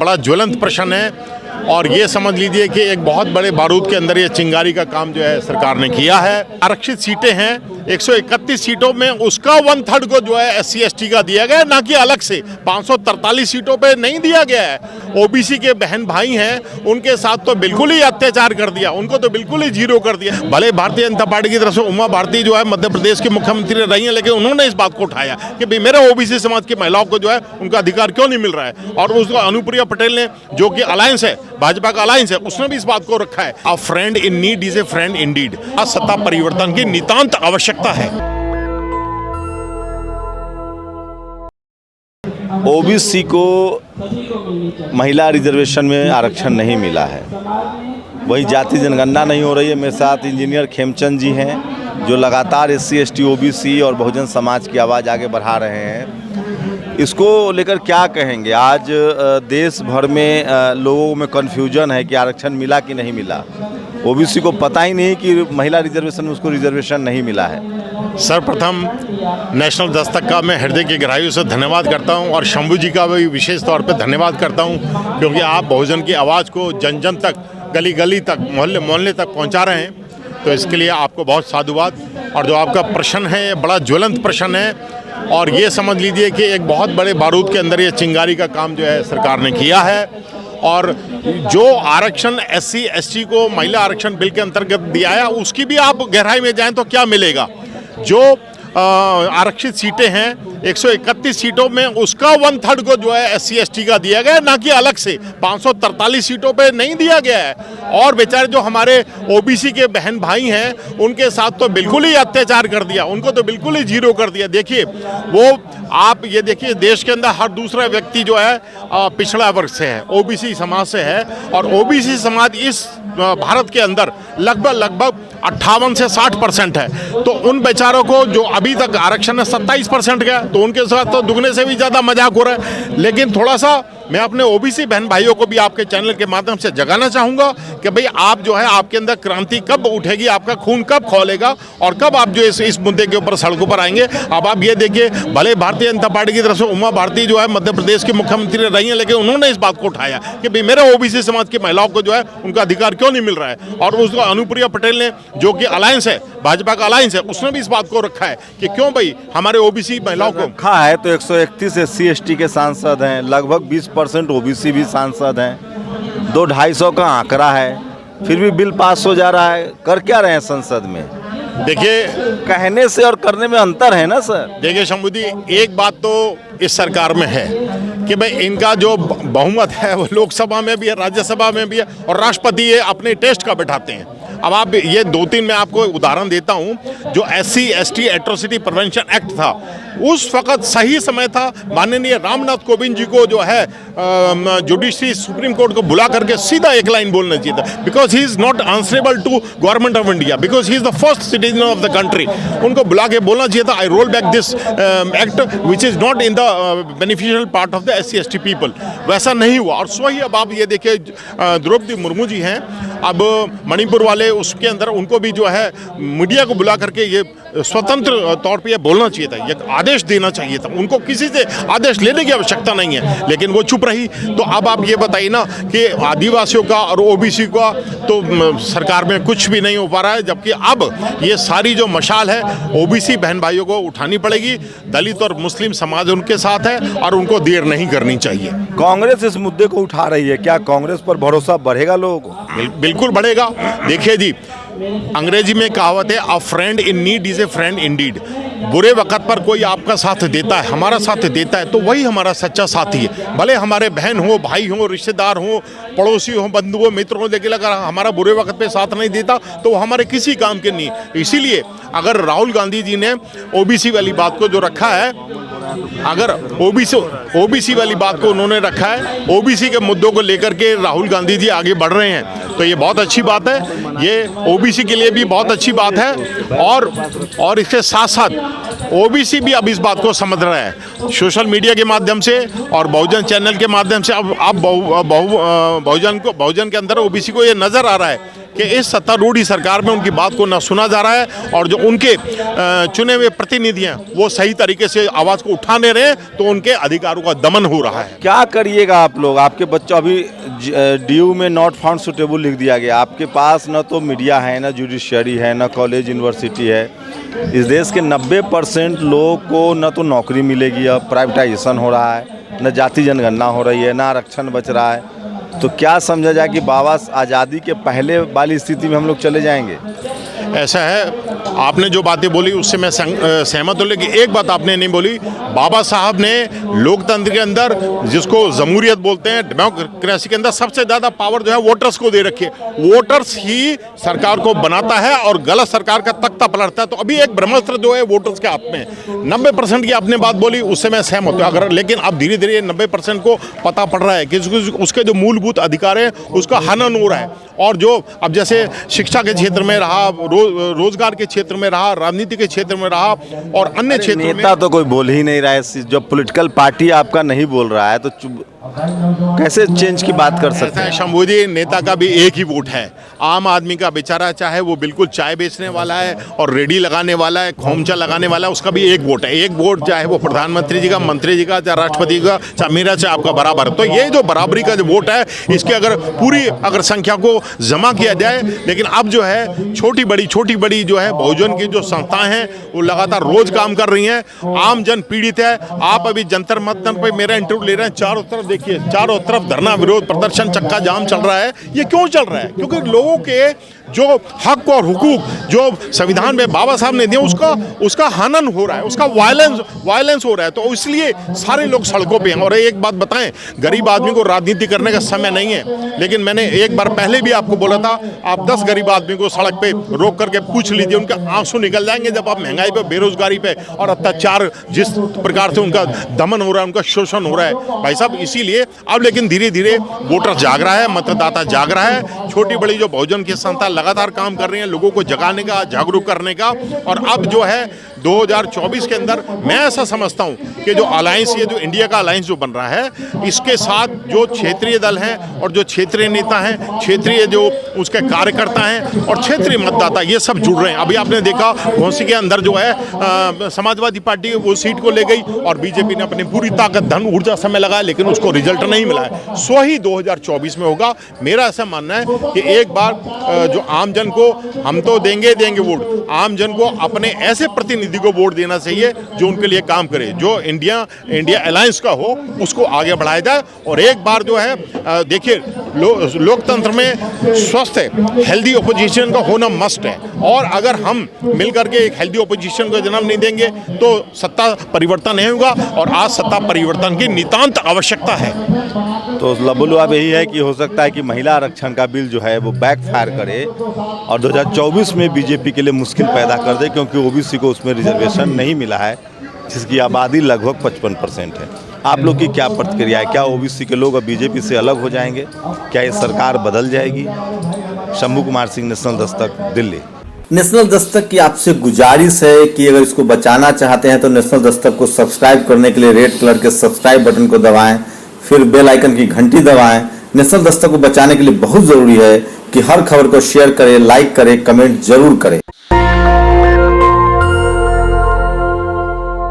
बड़ा ज्वलंत प्रश्न है और ये समझ लीजिए कि एक बहुत बड़े बारूद के अंदर ये चिंगारी का काम जो है सरकार ने किया है। आरक्षित सीटें हैं 131 सीटों में, उसका 1/3 को जो है SC ST का दिया गया, ना कि अलग से 543 सीटों पे नहीं दिया गया है। OBC के बहन भाई हैं, उनके साथ तो बिल्कुल ही अत्याचार कर दिया, उनको तो बिल्कुल ही जीरो कर दिया। भले भारतीय जनता पार्टी की तरफ से उमा भारती जो है मध्य प्रदेश की मुख्यमंत्री रही हैं, लेकिन उन्होंने इस बात को उठाया कि भाई मेरे OBC समाज की महिलाओं को जो है उनका अधिकार क्यों नहीं मिल रहा है। और उसको अनुप्रिया पटेल ने, जो कि अलायंस है, भाजपा का अलायंस है, उसने भी इस बात को रखा है, अ friend in need is a friend Indeed. सत्ता परिवर्तन की नितांत आवश्यकता है। OBC को महिला रिजर्वेशन में आरक्षण नहीं मिला है, वही जाति जनगणना नहीं हो रही है। मेरे साथ इंजीनियर खेमचंद जी हैं जो लगातार SC ST OBC और बहुजन समाज की आवाज़ आगे बढ़ा रहे हैं। इसको लेकर क्या कहेंगे? आज देश भर में लोगों में कन्फ्यूजन है कि आरक्षण मिला कि नहीं मिला। OBC को पता ही नहीं कि महिला रिजर्वेशन में उसको रिजर्वेशन नहीं मिला है। सर्वप्रथम नेशनल दस्तक का मैं हृदय की गहराइयों से धन्यवाद करता हूं और शंभू जी का भी विशेष तौर पे धन्यवाद करता हूं, क्योंकि आप बहुजन की आवाज़ को जन जन तक, गली गली तक, मोहल्ले मोहल्ले तक पहुंचा रहे हैं। तो इसके लिए आपको बहुत साधुवाद। और जो आपका प्रश्न है ये बड़ा ज्वलंत प्रश्न है और ये समझ लीजिए कि एक बहुत बड़े बारूद के अंदर ये चिंगारी का काम जो है सरकार ने किया है। और जो आरक्षण SC ST को महिला आरक्षण बिल के अंतर्गत दिया है, उसकी भी आप गहराई में जाएं तो क्या मिलेगा। जो आरक्षित सीटें हैं 131 सीटों में, उसका 1/3 को जो है SC ST का दिया गया, ना कि अलग से 543 सीटों पे नहीं दिया गया है। और बेचारे जो हमारे OBC के बहन भाई हैं, उनके साथ तो बिल्कुल ही अत्याचार कर दिया, उनको तो बिल्कुल ही जीरो कर दिया। देखिए वो आप ये देखिए, देश के अंदर हर दूसरा व्यक्ति जो है पिछड़ा वर्ग से है, OBC समाज से है। और OBC समाज इस भारत के अंदर लगभग 58 से 60% है। तो उन बेचारों को जो अभी तक आरक्षण है 27% का, तो उनके साथ तो दुगने से भी ज़्यादा मजाक हो रहा है। लेकिन थोड़ा सा मैं अपने OBC बहन भाइयों को भी आपके चैनल के माध्यम से जगाना चाहूँगा कि भाई आप जो है, आपके अंदर क्रांति कब उठेगी, आपका खून कब खौलेगा और कब आप जो इस मुद्दे के ऊपर सड़कों पर आएंगे। अब आप ये देखिए, भले भारतीय जनता पार्टी की तरफ से उमा भारती जो है मध्य प्रदेश की मुख्यमंत्री रही हैं, लेकिन उन्होंने इस बात को उठाया कि भाई मेरे OBC समाज की महिलाओं को जो है उनका अधिकार क्यों नहीं मिल रहा है। और उसको अनुप्रिया पटेल ने, जो कि अलायंस है, भाजपा का अलायंस है, उसने भी इस बात को रखा है कि क्यों भाई हमारे OBC महिलाओं को रखा है। तो 131 SC ST के सांसद हैं, लगभग 20% OBC भी सांसद हैं, 200-250 का आंकड़ा है, फिर भी बिल पास हो जा रहा है। कर क्या रहे हैं संसद में? देखिए, कहने से और करने में अंतर है ना सर। देखिए शंभू जी, एक बात तो इस सरकार में है कि भाई इनका जो बहुमत है वो लोकसभा में भी है, राज्यसभा में भी है, और राष्ट्रपति ये अपने टेस्ट का बैठाते हैं। अब आप ये 2-3 मैं आपको उदाहरण देता हूं। जो SC ST atrocity prevention act था, उस वक्त सही समय था, माननीय रामनाथ कोविंद जी को जो है जुडिशरी सुप्रीम कोर्ट को बुला करके सीधा एक लाइन बोलना चाहिए था, because he is not answerable to government of India, because he is the first citizen of the country. उनको बुला के बोलना चाहिए था, I roll back this act which is not in the beneficial part of the SC ST people. वैसा नहीं हुआ। और स्वही अब आप ये देखिए, द्रौपदी मुर्मू जी हैं, अब मणिपुर वाले उसके अंदर उनको भी जो है मीडिया को बुला करके ये स्वतंत्र तौर पे ये बोलना चाहिए था, ये आदेश देना चाहिए था। उनको किसी से आदेश लेने की आवश्यकता नहीं है, लेकिन वो चुप रही। तो अब आप ये बताइए ना कि आदिवासियों का और OBC का तो सरकार में कुछ भी नहीं हो पा रहा है, जबकि अब ये सारी जो मशाल है OBC बहन भाइयों को उठानी पड़ेगी। दलित और मुस्लिम समाज उनके साथ है और उनको देर नहीं करनी चाहिए। कांग्रेस इस मुद्दे को उठा रही है, क्या कांग्रेस पर भरोसा बढ़ेगा लोगों को? बिल्कुल बढ़ेगा। देखिए जी, अंग्रेजी में कहावत है, अ friend in need is a friend Indeed. बुरे वक्त पर कोई आपका साथ देता है, हमारा साथ देता है, तो वही हमारा सच्चा साथी है। भले हमारे बहन हो, भाई हो, रिश्तेदार हो, पड़ोसी हो, बंधु हो, मित्र हो, लेकिन अगर हमारा बुरे वक्त पे साथ नहीं देता तो वो हमारे किसी काम के नहीं। इसीलिए अगर राहुल गांधी जी ने OBC वाली बात को जो रखा है, अगर OBC वाली बात को उन्होंने रखा है, OBC के मुद्दों को लेकर के राहुल गांधी जी आगे बढ़ रहे हैं, तो ये बहुत अच्छी बात है। ये OBC के लिए भी बहुत अच्छी बात है। और इसके साथ साथ OBC भी अब इस बात को समझ रहा है, सोशल मीडिया के माध्यम से और बहुजन चैनल के माध्यम से। अब बहुजन के अंदर OBC को ये नज़र आ रहा है कि इस सत्तारूढ़ी सरकार में उनकी बात को न सुना जा रहा है और जो उनके चुने हुए प्रतिनिधि हैं वो सही तरीके से आवाज़ को उठा नहीं रहे हैं, तो उनके अधिकारों का दमन हो रहा है। क्या करिएगा आप लोग? आपके बच्चों अभी DU में नॉट फाउंड सुटेबल लिख दिया गया। आपके पास न तो मीडिया है, न जुडिशरी है, न कॉलेज यूनिवर्सिटी है। इस देश के 90% लोगों को न तो नौकरी मिलेगी, अब प्राइवेटाइजेशन हो रहा है, न जाति जनगणना हो रही है, न आरक्षण बच रहा है। तो क्या समझा जाए कि बाबा आज़ादी के पहले वाली स्थिति में हम लोग चले जाएंगे? ऐसा है, आपने जो बातें बोली उससे मैं सहमत हूँ, लेकिन एक बात आपने नहीं बोली। बाबा साहब ने लोकतंत्र के अंदर, जिसको जमहूरियत बोलते हैं, डेमोक्रेसी के अंदर सबसे ज़्यादा पावर जो है वोटर्स को दे रखी है। वोटर्स ही सरकार को बनाता है और गलत सरकार का तख्ता पलटता है। तो अभी एक ब्रह्मास्त्र जो है वोटर्स के हाथ में। 90% की आपने बात बोली, उससे मैं सहमत हूँ। अगर लेकिन अब धीरे धीरे 90% को पता पड़ रहा है कि उसके जो मूलभूत अधिकार है उसका हनन हो रहा है। और जो अब जैसे शिक्षा के क्षेत्र में रहा, रोजगार के क्षेत्र में रहा, राजनीति के क्षेत्र में रहा और अन्य क्षेत्रों में, नेता तो कोई बोल ही नहीं रहा है। जब पॉलिटिकल पार्टी आपका नहीं बोल रहा है तो कैसे चेंज की बात कर सकते हैं? शंभू जी, नेता का भी एक ही वोट है। आम आदमी का बेचारा, चाहे वो बिल्कुल चाय बेचने वाला है और रेडी लगाने वाला है, खोमचा लगाने वाला है, उसका भी एक वोट है। एक वोट चाहे वो प्रधानमंत्री जी का, मंत्री जी का, चाहे राष्ट्रपति का, चाहे मेरा, चाहे आपका, बराबर। तो ये जो बराबरी का जो वोट है, इसके अगर पूरी संख्या को जमा किया जाए, लेकिन अब जो है छोटी बड़ी जो है बहुजन की जो संस्थाएं हैं वो लगातार रोज काम कर रही हैं। आम जन पीड़ित है। आप अभी जंतर मंतर पे मेरा इंटरव्यू ले रहे हैं, चारों तरफ देखिए, चारों तरफ धरना, विरोध प्रदर्शन, चक्का जाम चल रहा है। ये क्यों चल रहा है? क्योंकि लोगों के जो हक और हुकूक जो संविधान में बाबा साहब ने दिए उसका हनन हो रहा है, उसका वायलेंस हो रहा है। तो इसलिए सारे लोग सड़कों पे हैं। और एक बात बताएं, गरीब आदमी को राजनीति करने का समय नहीं है, लेकिन मैंने एक बार पहले भी आपको बोला था, आप 10 गरीब आदमी को सड़क पे रोक करके पूछ लीजिए, उनके आंसू निकल जाएंगे जब आप महंगाई पे, बेरोजगारी पे और अत्याचार जिस प्रकार से उनका दमन हो रहा है, उनका शोषण हो रहा है भाई साहब। इसीलिए अब लेकिन धीरे धीरे वोटर जाग रहा है, मतदाता जाग रहा है। छोटी बड़ी जो बहुजन की संस्था लगातार काम कर रही हैं लोगों को जगाने का, जागरूक करने का। और अब जो है 2024 के अंदर मैं ऐसा समझता हूं कि जो अलायंस, ये जो इंडिया का अलायंस जो बन रहा है, इसके साथ जो क्षेत्रीय दल हैं और जो क्षेत्रीय नेता हैं, क्षेत्रीय जो उसके कार्यकर्ता हैं और क्षेत्रीय मतदाता, ये सब जुड़ रहे हैं। अभी आपने देखा घोंसी के अंदर जो है समाजवादी पार्टी वो सीट को ले गई और बीजेपी ने अपनी पूरी ताकत, धन, ऊर्जा, समय लगाया, लेकिन उसको रिजल्ट नहीं मिला है। सो ही 2024 में होगा। मेरा ऐसा मानना है कि एक बार जो आम जन को, हम तो देंगे वोट, आम जन को अपने ऐसे प्रतिनिधि को वोट देना चाहिए जो उनके लिए काम करे, जो इंडिया अलायंस का हो, उसको आगे बढ़ाया जाए। और एक बार जो है देखिए, लोकतंत्र में स्वस्थ हेल्दी ओपोजिशन का होना मस्ट है। और अगर हम मिलकर के एक हेल्दी ओपोजिशन को जन्म नहीं देंगे तो सत्ता परिवर्तन नहीं होगा। और आज सत्ता परिवर्तन की नितांत आवश्यकता है। तो लबुलवाब यही है कि हो सकता है कि महिला आरक्षण का बिल जो है वो बैकफायर करे और 2024 में बीजेपी के लिए मुश्किल पैदा कर दे, क्योंकि ओबीसी को उसमें रिजर्वेशन नहीं मिला है, जिसकी आबादी लगभग 55% है। आप लोग की क्या प्रतिक्रिया है? क्या ओबीसी के लोग अब बीजेपी से अलग हो जाएंगे? क्या ये सरकार बदल जाएगी? शंभू कुमार सिंह, नेशनल दस्तक, दिल्ली। नेशनल दस्तक की आपसे गुजारिश है कि अगर इसको बचाना चाहते हैं तो नेशनल दस्तक को सब्सक्राइब करने के लिए रेड कलर के सब्सक्राइब बटन को दबाएं, फिर बेल आइकन की घंटी दबाएं। नेशनल दस्तक को बचाने के लिए बहुत जरूरी है कि हर खबर को शेयर करें, लाइक करें, कमेंट जरूर करें।